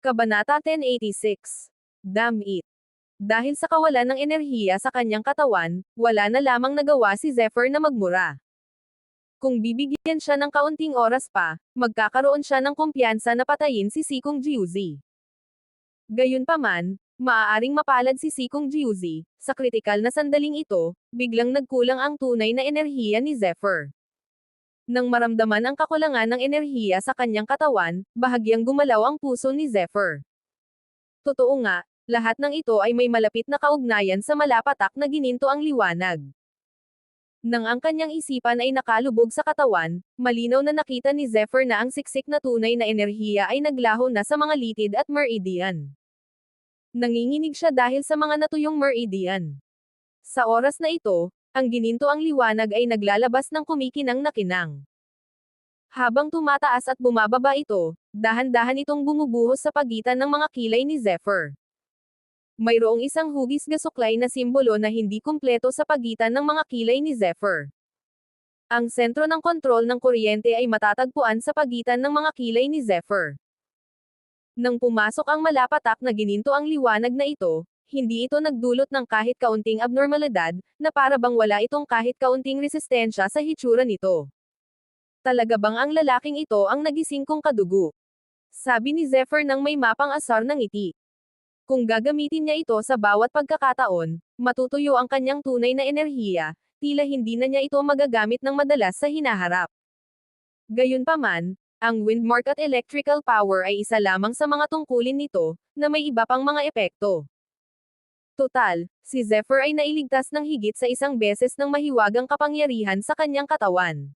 Kabanata 1086. Damn it. Dahil sa kawalan ng enerhiya sa kanyang katawan, wala na lamang nagawa si Zephyr na magmura. Kung bibigyan siya ng kaunting oras pa, magkakaroon siya ng kumpiyansa na patayin si Sikong Jiuzi. Gayunpaman, maaaring mapalad si Sikong Jiuzi, sa kritikal na sandaling ito, biglang nagkulang ang tunay na enerhiya ni Zephyr. Nang maramdaman ang kakulangan ng enerhiya sa kanyang katawan, bahagyang gumalaw ang puso ni Zephyr. Totoo nga, lahat ng ito ay may malapit na kaugnayan sa malapatak na gininto ang liwanag. Nang ang kanyang isipan ay nakalubog sa katawan, malinaw na nakita ni Zephyr na ang siksik na tunay na enerhiya ay naglaho na sa mga litid at meridian. Nanginginig siya dahil sa mga natuyong meridian. Sa oras na ito, ang gininto ang liwanag ay naglalabas ng kumikinang na kinang. Habang tumataas at bumababa ito, dahan-dahan itong bumubuhos sa pagitan ng mga kilay ni Zephyr. Mayroong isang hugis gasuklay na simbolo na hindi kumpleto sa pagitan ng mga kilay ni Zephyr. Ang sentro ng kontrol ng kuryente ay matatagpuan sa pagitan ng mga kilay ni Zephyr. Nang pumasok ang malapatak na gininto ang liwanag na ito, hindi ito nagdulot ng kahit kaunting abnormalidad, na para bang wala itong kahit kaunting resistensya sa hitsura nito. Talaga bang ang lalaking ito ang nagising kong kadugo? Sabi ni Zephyr nang may mapang asar ng ngiti. Kung gagamitin niya ito sa bawat pagkakataon, matutuyo ang kanyang tunay na enerhiya, tila hindi na niya ito magagamit ng madalas sa hinaharap. Gayunpaman, ang windmark at electrical power ay isa lamang sa mga tungkulin nito, na may iba pang mga epekto. Total, si Zephyr ay nailigtas ng higit sa isang beses ng mahiwagang kapangyarihan sa kanyang katawan.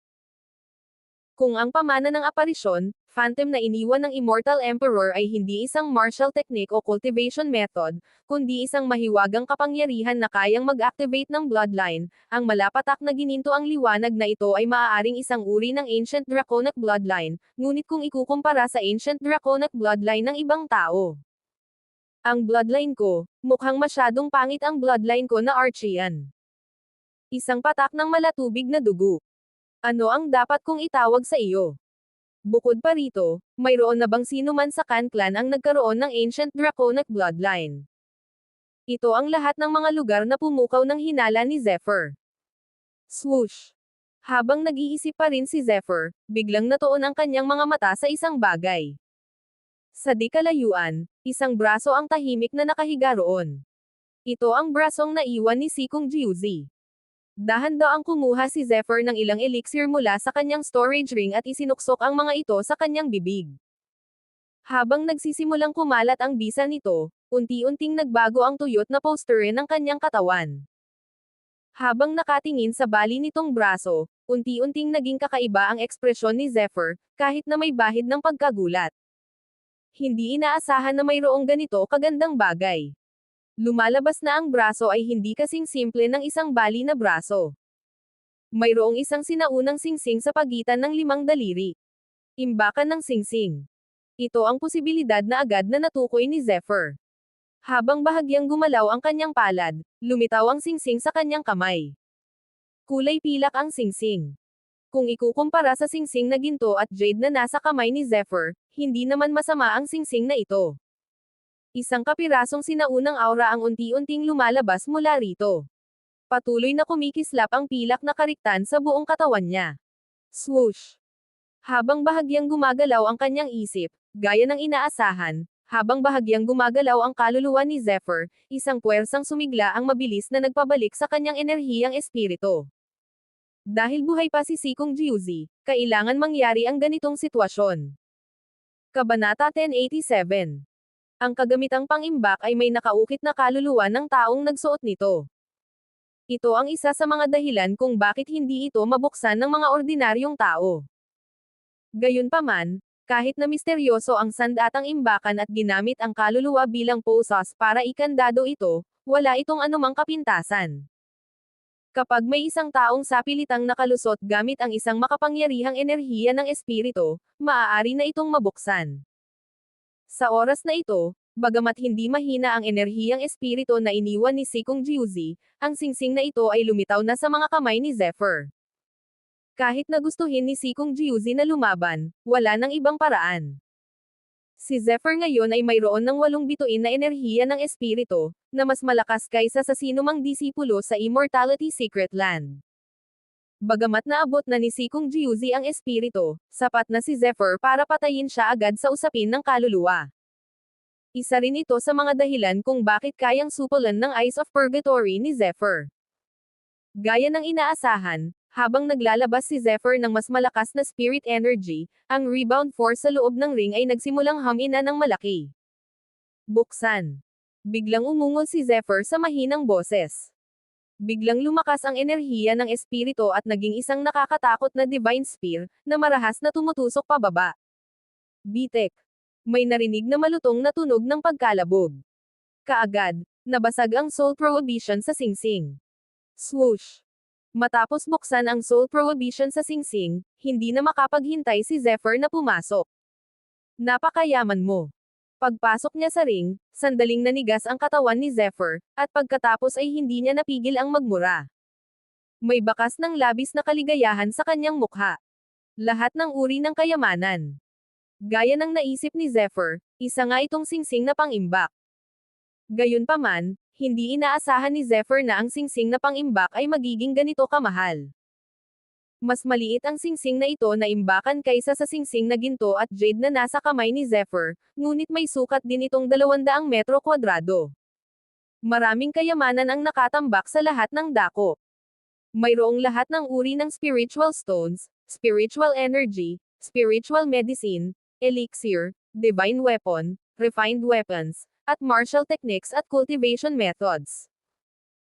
Kung ang pamana ng aparisyon, phantom na iniwan ng Immortal Emperor ay hindi isang martial technique o cultivation method, kundi isang mahiwagang kapangyarihan na kayang mag-activate ng bloodline, ang malapatak na gininto ang liwanag na ito ay maaaring isang uri ng Ancient Draconic Bloodline, ngunit kung ikukumpara sa Ancient Draconic Bloodline ng ibang tao. Ang bloodline ko, mukhang masyadong pangit ang bloodline ko na Archean. Isang patak ng malatubig na dugo. Ano ang dapat kong itawag sa iyo? Bukod pa rito, mayroon na bang sino man sa Khan Clan ang nagkaroon ng Ancient Draconic Bloodline? Ito ang lahat ng mga lugar na pumukaw ng hinala ni Zephyr. Swoosh! Habang nag-iisip pa rin si Zephyr, biglang natuon ang kanyang mga mata sa isang bagay. Sa di kalayuan, isang braso ang tahimik na nakahiga roon. Ito ang brasong naiwan ni Sikong Jiuzi. Dahan-daang kumuha si Zephyr ng ilang elixir mula sa kanyang storage ring at isinuksok ang mga ito sa kanyang bibig. Habang nagsisimulang kumalat ang bisa nito, unti-unting nagbago ang tuyot na posture ng kanyang katawan. Habang nakatingin sa bali nitong braso, unti-unting naging kakaiba ang ekspresyon ni Zephyr, kahit na may bahid ng pagkagulat. Hindi inaasahan na mayroong ganito kagandang bagay. Lumalabas na ang braso ay hindi kasing simple ng isang bali na braso. Mayroong isang sinaunang singsing sa pagitan ng 5 daliri. Imbakan ng singsing. Ito ang posibilidad na agad na natukoy ni Zephyr. Habang bahagyang gumalaw ang kanyang palad, lumitaw ang singsing sa kanyang kamay. Kulay pilak ang singsing. Kung ikukumpara sa singsing na ginto at jade na nasa kamay ni Zephyr, hindi naman masama ang singsing na ito. Isang kapirasong sinaunang aura ang unti-unting lumalabas mula rito. Patuloy na kumikislap ang pilak na kariktan sa buong katawan niya. Swoosh! Habang bahagyang gumagalaw ang kanyang isip, gaya ng inaasahan, habang bahagyang gumagalaw ang kaluluwa ni Zephyr, isang puwersang sumigla ang mabilis na nagpabalik sa kanyang enerhiyang espiritu. Dahil buhay pa si Sikong Jiuzi, kailangan mangyari ang ganitong sitwasyon. Kabanata 1087. Ang kagamitang pangimbak ay may nakaukit na kaluluwa ng taong nagsuot nito. Ito ang isa sa mga dahilan kung bakit hindi ito mabuksan ng mga ordinaryong tao. Gayunpaman, kahit na misteryoso ang sandatang imbakan at ginamit ang kaluluwa bilang posas para ikandado ito, wala itong anumang kapintasan. Kapag may isang taong sapilitang nakalusot gamit ang isang makapangyarihang enerhiya ng espiritu, maaari na itong mabuksan. Sa oras na ito, bagamat hindi mahina ang enerhiyang espiritu na iniwan ni Sikong Jiuzi, ang singsing na ito ay lumitaw na sa mga kamay ni Zephyr. Kahit na gustuhin ni Sikong Jiuzi na lumaban, wala nang ibang paraan. Si Zephyr ngayon ay mayroon ng 8 bituin na enerhiya ng espiritu, na mas malakas kaysa sa sinumang disipulo sa Immortality Secret Land. Bagamat naabot na ni Sikong Jiuzi ang espiritu, sapat na si Zephyr para patayin siya agad sa usapin ng kaluluwa. Isa rin ito sa mga dahilan kung bakit kayang supulan ng Eyes of Purgatory ni Zephyr. Gaya ng inaasahan, habang naglalabas si Zephyr ng mas malakas na spirit energy, ang rebound force sa loob ng ring ay nagsimulang humina ng malaki. Buksan. Biglang umungol si Zephyr sa mahinang boses. Biglang lumakas ang enerhiya ng espiritu at naging isang nakakatakot na divine spear, na marahas na tumutusok pababa. Bitek. May narinig na malutong na tunog ng pagkalabog. Kaagad, nabasag ang soul prohibition sa singsing. Swoosh! Matapos buksan ang soul prohibition sa singsing, hindi na makapaghintay si Zephyr na pumasok. Napakayaman mo. Pagpasok niya sa ring, sandaling nanigas ang katawan ni Zephyr, at pagkatapos ay hindi niya napigil ang magmura. May bakas ng labis na kaligayahan sa kanyang mukha. Lahat ng uri ng kayamanan. Gaya ng naisip ni Zephyr, isa nga itong singsing na pangimbak. Gayunpaman, hindi inaasahan ni Zephyr na ang singsing na pangimbak ay magiging ganito kamahal. Mas maliit ang singsing na ito na imbakan kaysa sa singsing na ginto at jade na nasa kamay ni Zephyr, ngunit may sukat din itong 200 metro kwadrado. Maraming kayamanan ang nakatambak sa lahat ng dako. Mayroong lahat ng uri ng spiritual stones, spiritual energy, spiritual medicine, elixir, divine weapon, refined weapons, at martial techniques at cultivation methods.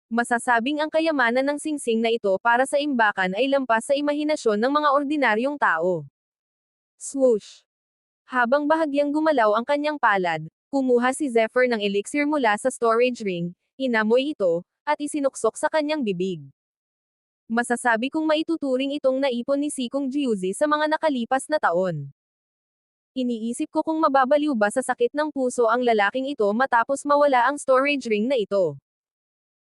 Masasabing ang kayamanan ng singsing na ito para sa imbakan ay lampas sa imahinasyon ng mga ordinaryong tao. Swoosh! Habang bahagyang gumalaw ang kanyang palad, kumuha si Zephyr ng elixir mula sa storage ring, inamoy ito, at isinuksok sa kanyang bibig. Masasabi kong maituturing itong naipon ni Sikong Jiuzi sa mga nakalipas na taon. Iniisip ko kung mababaliw ba sa sakit ng puso ang lalaking ito matapos mawala ang storage ring na ito.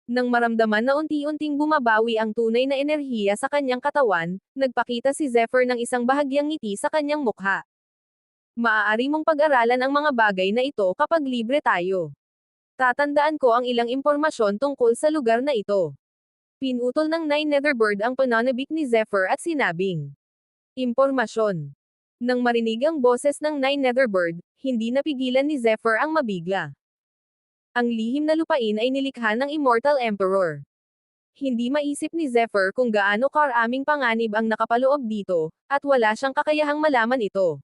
Nang maramdaman na unti-unting bumabawi ang tunay na enerhiya sa kanyang katawan, nagpakita si Zephyr ng isang bahagyang ngiti sa kanyang mukha. Maaari mong pag-aralan ang mga bagay na ito kapag libre tayo. Tatandaan ko ang ilang impormasyon tungkol sa lugar na ito. Pinutol ng Nine Netherbird ang pananabik ni Zephyr at sinabing, impormasyon. Nang marinig ang boses ng Nine Netherbird, hindi napigilan ni Zephyr ang mabigla. Ang lihim na lupain ay nilikha ng Immortal Emperor. Hindi maisip ni Zephyr kung gaano karaming panganib ang nakapaloob dito, at wala siyang kakayahang malaman ito.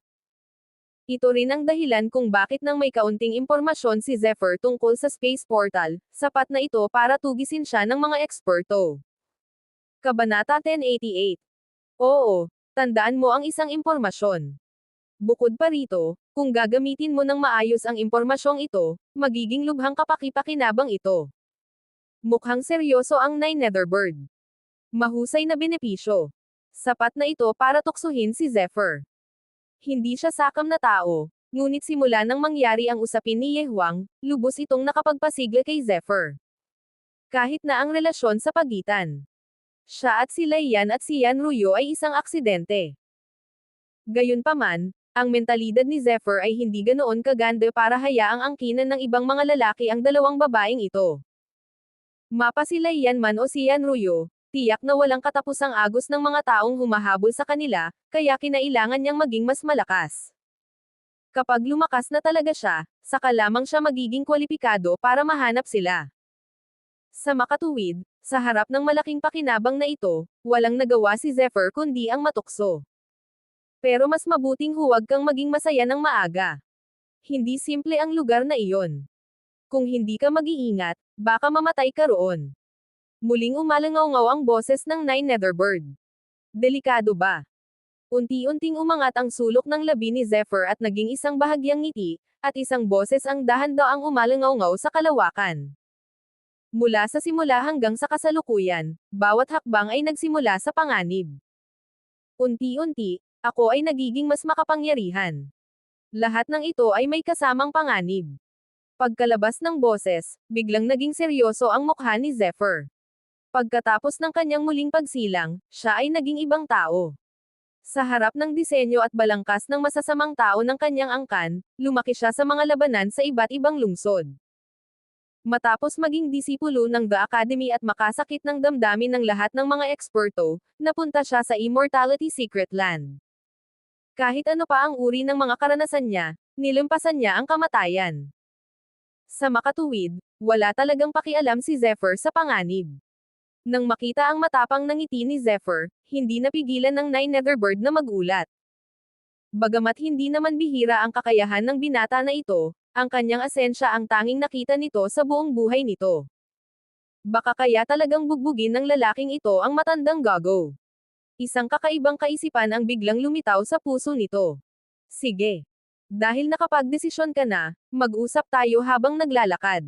Ito rin ang dahilan kung bakit nang may kaunting impormasyon si Zephyr tungkol sa space portal, sapat na ito para tugisin siya ng mga eksperto. Kabanata 1088. Oo. Tandaan mo ang isang impormasyon. Bukod pa rito, kung gagamitin mo ng maayos ang impormasyong ito, magiging lubhang kapaki-pakinabang ito. Mukhang seryoso ang Nine Netherbird. Mahusay na benepisyo. Sapat na ito para tuksuhin si Zephyr. Hindi siya sakam na tao, ngunit simula nang mangyari ang usapin ni Ye Huang, lubos itong nakapagpasigla kay Zephyr. Kahit na ang relasyon sa pagitan. Siya at si Lei Yan at si Yan Ruyo ay isang aksidente. Gayunpaman, ang mentalidad ni Zephyr ay hindi ganoon kaganda para hayaang angkinan ng ibang mga lalaki ang dalawang babaeng ito. Mapa si Lei Yan man o si Yan Ruyo, tiyak na walang katapusang agos ng mga taong humahabol sa kanila, kaya kinailangan niyang maging mas malakas. Kapag lumakas na talaga siya, saka lamang siya magiging kwalipikado para mahanap sila. Sa makatuwid, sa harap ng malaking pakinabang na ito, walang nagawa si Zephyr kundi ang matukso. Pero mas mabuting huwag kang maging masaya ng maaga. Hindi simple ang lugar na iyon. Kung hindi ka mag-iingat, baka mamatay ka roon. Muling umalangaw-ngaw ang boses ng Nine Netherbird. Delikado ba? Unti-unting umangat ang sulok ng labi ni Zephyr at naging isang bahagyang ngiti, at isang boses ang dahan-daang umalangaw-ngaw sa kalawakan. Mula sa simula hanggang sa kasalukuyan, bawat hakbang ay nagsimula sa panganib. Unti-unti, ako ay nagiging mas makapangyarihan. Lahat ng ito ay may kasamang panganib. Pagkalabas ng boses, biglang naging seryoso ang mukha ni Zephyr. Pagkatapos ng kanyang muling pagsilang, siya ay naging ibang tao. Sa harap ng disenyo at balangkas ng masasamang tao ng kanyang angkan, lumaki siya sa mga labanan sa iba't ibang lungsod. Matapos maging disipulo ng The Academy at makasakit ng damdamin ng lahat ng mga eksperto, napunta siya sa Immortality Secret Land. Kahit ano pa ang uri ng mga karanasan niya, nilumpasan niya ang kamatayan. Sa makatuwid, wala talagang pakialam si Zephyr sa panganib. Nang makita ang matapang na ngiti ni Zephyr, hindi napigilan ng Nine Netherbird na magulat. Bagamat hindi naman bihira ang kakayahan ng binata na ito, ang kanyang asensya ang tanging nakita nito sa buong buhay nito. Baka kaya talagang bugbugin ng lalaking ito ang matandang gago. Isang kakaibang kaisipan ang biglang lumitaw sa puso nito. Sige. Dahil nakapagdesisyon ka na, mag-usap tayo habang naglalakad.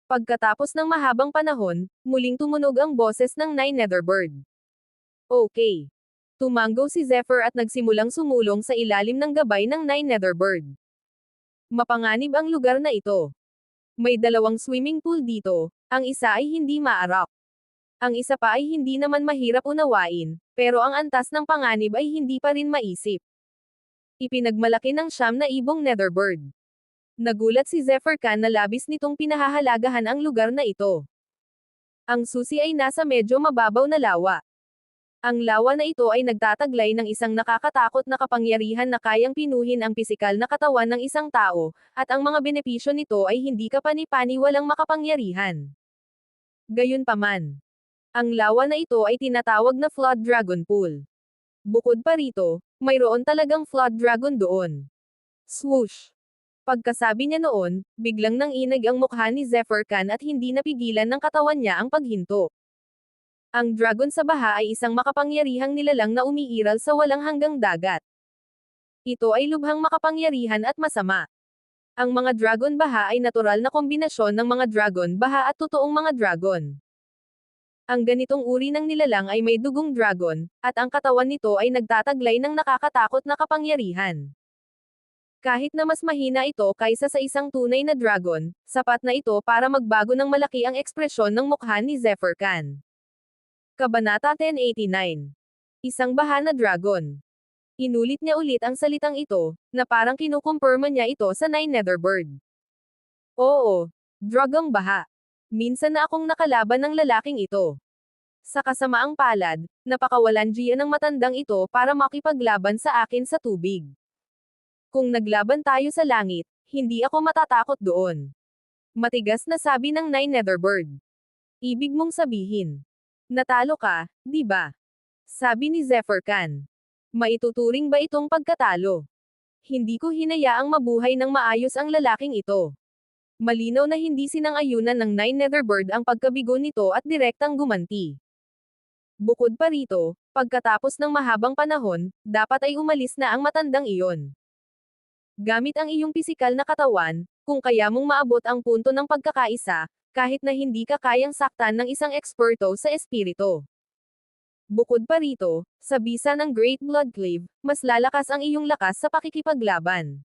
Pagkatapos ng mahabang panahon, muling tumunog ang boses ng Nine Netherbird. Okay. Tumango si Zephyr at nagsimulang sumulong sa ilalim ng gabay ng Nine Netherbird. Mapanganib ang lugar na ito. May 2 swimming pool dito, ang isa ay hindi maarap. Ang isa pa ay hindi naman mahirap unawain, pero ang antas ng panganib ay hindi pa rin maisip. Ipinagmalaki ng 9,000 Netherbird. Nagulat si Zephyr Khan na labis nitong pinahahalagahan ang lugar na ito. Ang susi ay nasa medyo mababaw na lawa. Ang lawa na ito ay nagtataglay ng isang nakakatakot na kapangyarihan na kayang pinuhin ang pisikal na katawan ng isang tao, at ang mga benepisyo nito ay hindi kapani-paniwalang makapangyarihan. Gayunpaman, ang lawa na ito ay tinatawag na Flood Dragon Pool. Bukod pa rito, mayroon talagang Flood Dragon doon. Swoosh! Pagkasabi niya noon, biglang nanginig ang mukha ni Zephyr Khan at hindi napigilan ng katawan niya ang paghinto. Ang dragon sa baha ay isang makapangyarihang nilalang na umiiral sa walang hanggang dagat. Ito ay lubhang makapangyarihan at masama. Ang mga dragon baha ay natural na kombinasyon ng mga dragon baha at totoong mga dragon. Ang ganitong uri ng nilalang ay may dugong dragon, at ang katawan nito ay nagtataglay ng nakakatakot na kapangyarihan. Kahit na mas mahina ito kaysa sa isang tunay na dragon, sapat na ito para magbago ng malaki ang ekspresyon ng mukha ni Zephyr Khan. Kabanata 1089. Isang baha na dragon. Inulit niya ulit ang salitang ito, na parang kinukumpirma niya ito sa Nine Netherbird. Oo, dragang baha. Minsan na akong nakalaban ng lalaking ito. Sa kasamaang palad, napakawalandian ng matandang ito para makipaglaban sa akin sa tubig. Kung naglaban tayo sa langit, hindi ako matatakot doon. Matigas na sabi ng Nine Netherbird. Ibig mong sabihin, natalo ka, di ba? Sabi ni Zephyr Khan. Maituturing ba itong pagkatalo? Hindi ko hinayaang mabuhay ng maayos ang lalaking ito. Malinaw na hindi sinang-ayunan ng Nine Netherbird ang pagkabigo nito at direktang gumanti. Bukod pa rito, pagkatapos ng mahabang panahon, dapat ay umalis na ang matandang iyon. Gamit ang iyong pisikal na katawan, kung kaya mong maabot ang punto ng pagkakaisa, kahit na hindi ka kayang saktan ng isang eksperto sa espiritu. Bukod pa rito, sa bisa ng Great Bloodcleave, mas lalakas ang iyong lakas sa pakikipaglaban.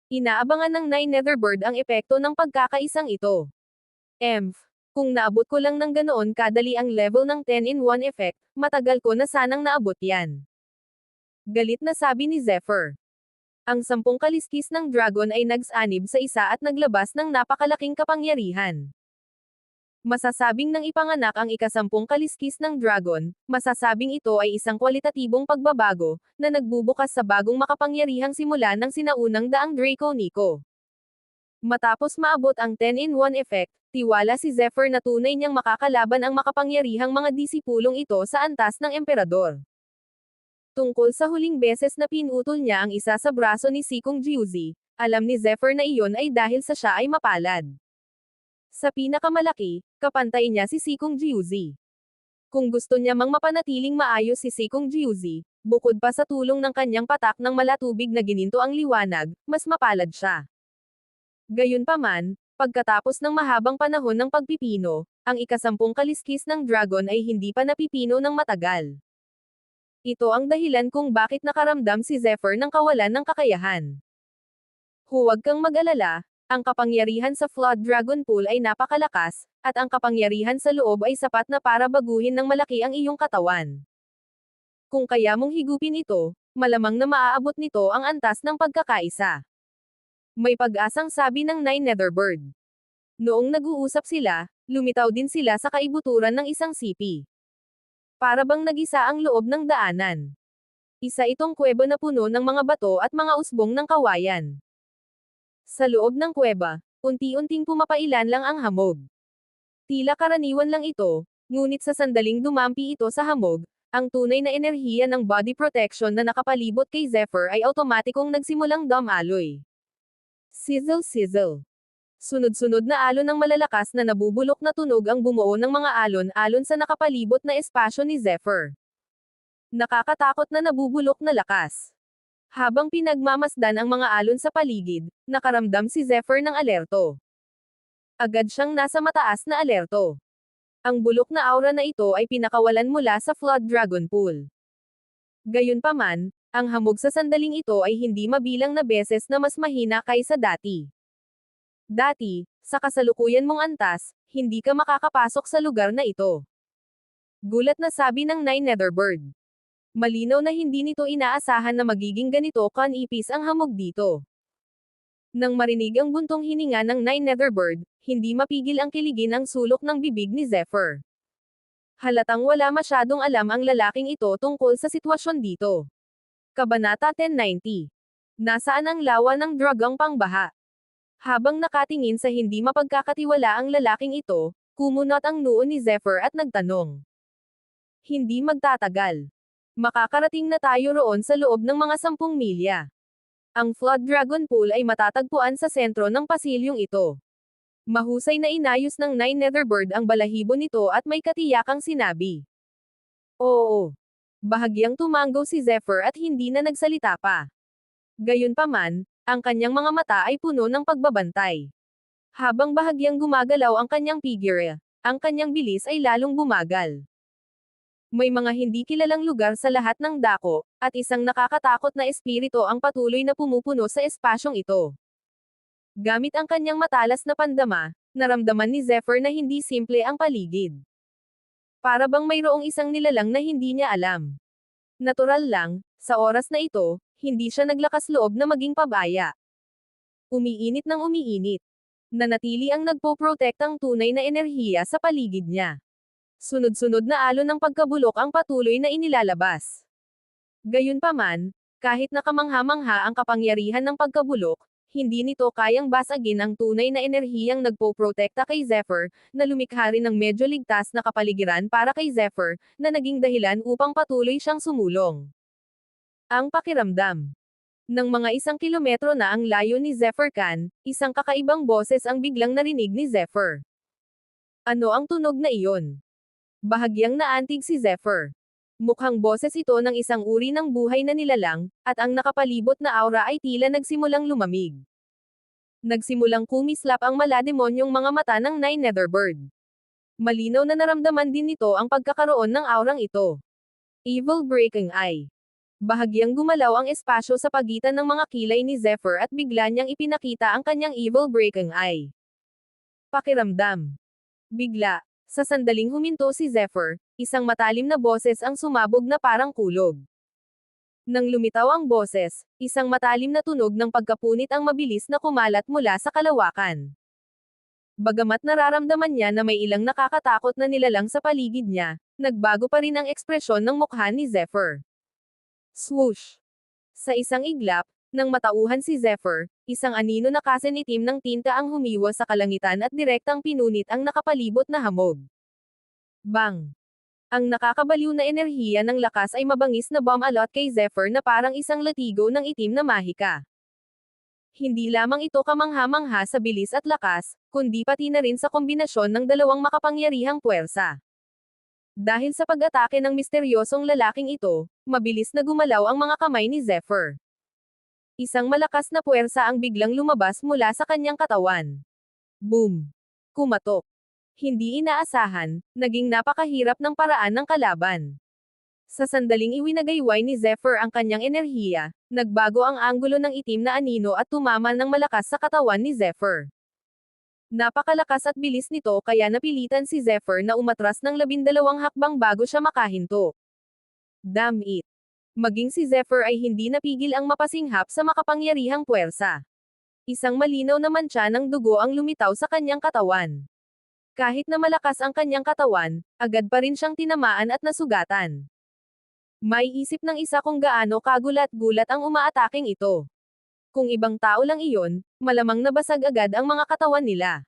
Inaabangan ng Nine Netherbird ang epekto ng pagkakaisang ito. Kung naabot ko lang ng ganoon kadali ang level ng 10-in-1 effect, matagal ko na sanang naabot yan. Galit na sabi ni Zephyr. Ang 10 kaliskis ng dragon ay nagsanib sa isa at naglabas ng napakalaking kapangyarihan. Masasabing nang ipanganak ang ika-10 kaliskis ng dragon, masasabing ito ay isang kwalitatibong pagbabago, na nagbubukas sa bagong makapangyarihang simula ng sinaunang daang Draco Nico. Matapos maabot ang 10-in-1 effect, tiwala si Zephyr na tunay niyang makakalaban ang makapangyarihang mga disipulong ito sa antas ng emperador. Tungkol sa huling beses na pinutol niya ang isa sa braso ni Sikong Jiuzi, alam ni Zephyr na iyon ay dahil sa siya ay mapalad. Sa pinakamalaki, kapantay niya si Sikong Jiuzi. Kung gusto niya mang mapanatiling maayos si Sikong Jiuzi, bukod pa sa tulong ng kanyang patak ng malatubig na gininto ang liwanag, mas mapalad siya. Gayunpaman, pagkatapos ng mahabang panahon ng pagpipino, ang ika-10 kaliskis ng dragon ay hindi pa napipino ng matagal. Ito ang dahilan kung bakit nakaramdam si Zephyr ng kawalan ng kakayahan. Huwag kang mag-alala, ang kapangyarihan sa Flood Dragon Pool ay napakalakas, at ang kapangyarihan sa loob ay sapat na para baguhin ng malaki ang iyong katawan. Kung kaya mong higupin ito, malamang na maaabot nito ang antas ng pagkakaisa. May pag-asang sabi ng Nine Netherbird. Noong nag-uusap sila, lumitaw din sila sa kaibuturan ng isang sipi. Para bang nag-isa ang loob ng daanan. Isa itong kuweba na puno ng mga bato at mga usbong ng kawayan. Sa loob ng kuweba, unti-unting pumapailan lang ang hamog. Tila karaniwan lang ito, ngunit sa sandaling dumampi ito sa hamog, ang tunay na enerhiya ng body protection na nakapalibot kay Zephyr ay automatikong nagsimulang dumaloy. Sizzle sizzle. Sunod-sunod na alon ng malalakas na nabubulok na tunog ang bumuo ng mga alon-alon sa nakapalibot na espasyo ni Zephyr. Nakakatakot na nabubulok na lakas. Habang pinagmamasdan ang mga alon sa paligid, nakaramdam si Zephyr ng alerto. Agad siyang nasa mataas na alerto. Ang bulok na aura na ito ay pinakawalan mula sa Flood Dragon Pool. Gayunpaman, ang hamog sa sandaling ito ay hindi mabilang na beses na mas mahina kaysa dati. Dati, sa kasalukuyan mong antas, hindi ka makakapasok sa lugar na ito. Gulat na sabi ng Nine Netherbird. Malinaw na hindi nito inaasahan na magiging ganito kanipis ang hamog dito. Nang marinig ang buntong hininga ng Nine Netherbird, hindi mapigil ang kiligin ang sulok ng bibig ni Zephyr. Halatang wala masyadong alam ang lalaking ito tungkol sa sitwasyon dito. Kabanata 1090. Nasaan ang lawa ng dragang pangbaha? Habang nakatingin sa hindi mapagkakatiwala ang lalaking ito, kumunot ang noo ni Zephyr at nagtanong. Hindi magtatagal. Makakarating na tayo roon sa loob ng mga 10 milya. Ang Flood Dragon Pool ay matatagpuan sa sentro ng pasilyong ito. Mahusay na inayos ng Nine Netherbird ang balahibo nito at may katiyakang sinabi. Oo. Bahagyang tumanggo si Zephyr at hindi na nagsalita pa. Gayunpaman, ang kanyang mga mata ay puno ng pagbabantay. Habang bahagyang gumagalaw ang kanyang figure, ang kanyang bilis ay lalong bumagal. May mga hindi kilalang lugar sa lahat ng dako, at isang nakakatakot na espiritu ang patuloy na pumupuno sa espasyong ito. Gamit ang kanyang matalas na pandama, naramdaman ni Zephyr na hindi simple ang paligid. Para bang mayroong isang nilalang na hindi niya alam. Natural lang, sa oras na ito, hindi siya naglakas loob na maging pabaya. Umiinit ng umiinit. Nanatili ang nagpo-protect ang tunay na enerhiya sa paligid niya. Sunod-sunod na alon ng pagkabulok ang patuloy na inilalabas. Gayunpaman, kahit nakamangha-mangha ang kapangyarihan ng pagkabulok, hindi nito kayang basagin ang tunay na enerhiyang nagpo-protekta kay Zephyr, na lumikha rin ng medyo ligtas na kapaligiran para kay Zephyr, na naging dahilan upang patuloy siyang sumulong. Ang pakiramdam. Nang mga 1 kilometro na ang layo ni Zephyr Khan, isang kakaibang boses ang biglang narinig ni Zephyr. Ano ang tunog na iyon? Bahagyang naantig si Zephyr. Mukhang boses ito ng isang uri ng buhay na nilalang, at ang nakapalibot na aura ay tila nagsimulang lumamig. Nagsimulang kumislap ang malademonyong mga mata ng Nine Netherbird. Malinaw na naramdaman din nito ang pagkakaroon ng aurang ito. Evil Breaking Eye. Bahagyang gumalaw ang espasyo sa pagitan ng mga kilay ni Zephyr at bigla niyang ipinakita ang kanyang Evil Breaking Eye. Pakiramdam. Bigla, sa sandaling huminto si Zephyr, isang matalim na boses ang sumabog na parang kulog. Nang lumitaw ang boses, isang matalim na tunog ng pagkapunit ang mabilis na kumalat mula sa kalawakan. Bagamat nararamdaman niya na may ilang nakakatakot na nilalang sa paligid niya, nagbago pa rin ang ekspresyon ng mukha ni Zephyr. Swoosh! Sa isang iglap, nang matauhan si Zephyr, isang anino na kasen itim ng tinta ang humiwa sa kalangitan at direktang pinunit ang nakapalibot na hamog. Bang! Ang nakakabaliw na enerhiya ng lakas ay mabangis na bumalot kay Zephyr na parang isang latigo ng itim na mahika. Hindi lamang ito kamangha-mangha sa bilis at lakas, kundi pati na rin sa kombinasyon ng dalawang makapangyarihang puwersa. Dahil sa pag-atake ng misteryosong lalaking ito, mabilis na gumalaw ang mga kamay ni Zephyr. Isang malakas na puwersa ang biglang lumabas mula sa kanyang katawan. Boom! Kumatok. Hindi inaasahan, naging napakahirap ng paraan ng kalaban. Sa sandaling iwinagayway ni Zephyr ang kanyang enerhiya, nagbago ang anggulo ng itim na anino at tumama ng malakas sa katawan ni Zephyr. Napakalakas at bilis nito kaya napilitan si Zephyr na umatras ng 12 hakbang bago siya makahinto. Damn it. Maging si Zephyr ay hindi napigil ang mapasinghap sa makapangyarihang puwersa. Isang malinaw na mantsa ng dugo ang lumitaw sa kanyang katawan. Kahit na malakas ang kanyang katawan, agad pa rin siyang tinamaan at nasugatan. Maiisip ng isa kung gaano kagulat-gulat ang umaataking ito. Kung ibang tao lang iyon, malamang nabasag agad ang mga katawan nila.